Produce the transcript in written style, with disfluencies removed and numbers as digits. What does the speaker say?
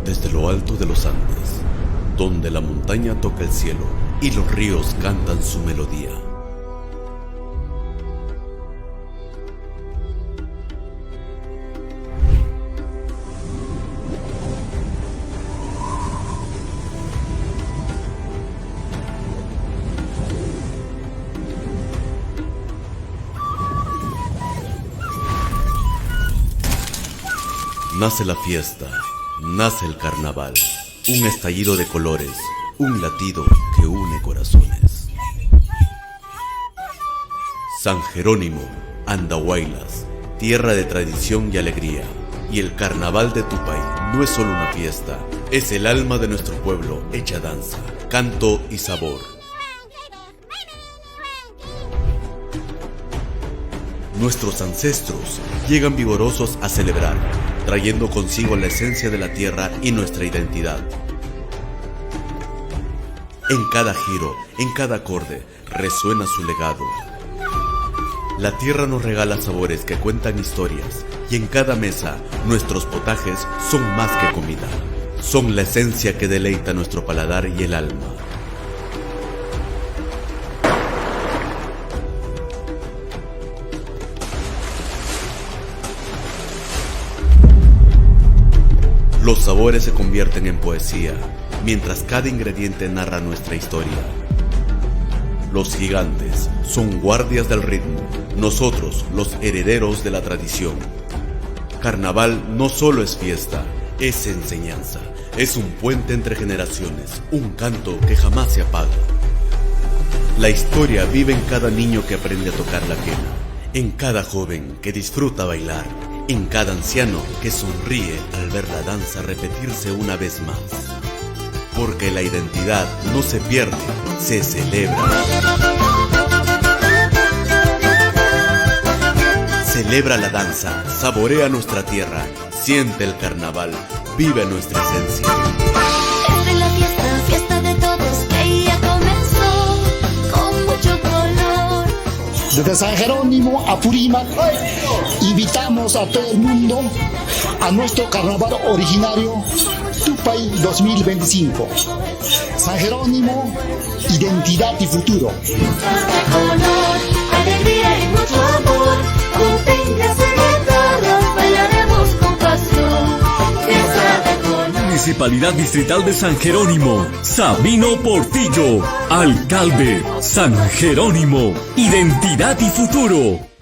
desde lo alto de los Andes, donde la montaña toca el cielo y los ríos cantan su melodía. Nace la fiesta, nace el carnaval, un estallido de colores, un latido que une corazones. San Jerónimo, Andahuaylas, tierra de tradición y alegría. Y el carnaval de Tupay no es solo una fiesta, es el alma de nuestro pueblo hecha danza, canto y sabor. Nuestros ancestros llegan vigorosos a celebrar, trayendo consigo la esencia de la tierra y nuestra identidad. En cada giro, en cada acorde, resuena su legado. La tierra nos regala sabores que cuentan historias, y en cada mesa, nuestros potajes son más que comida. Son la esencia que deleita nuestro paladar y el alma. Los sabores se convierten en poesía, mientras cada ingrediente narra nuestra historia. Los gigantes son guardias del ritmo, nosotros los herederos de la tradición. Carnaval no solo es fiesta, es enseñanza, es un puente entre generaciones, un canto que jamás se apaga. La historia vive en cada niño que aprende a tocar la quena, en cada joven que disfruta bailar, en cada anciano que sonríe al ver la danza repetirse una vez más. Porque la identidad no se pierde, se celebra. Celebra la danza, saborea nuestra tierra, siente el carnaval, vive nuestra esencia. Esta es la fiesta, fiesta de todos, que ya comenzó con mucho color. Desde San Jerónimo a Purímac, invitamos a todo el mundo a nuestro carnaval originario Tupay 2025. San Jerónimo, identidad y futuro. Fiesta de color, alegría y mucho amor, con piñas y guitarras bailaremos con pasión. Fiesta de color. Municipalidad Distrital de San Jerónimo, Sabino Portillo, alcalde, San Jerónimo, identidad y futuro.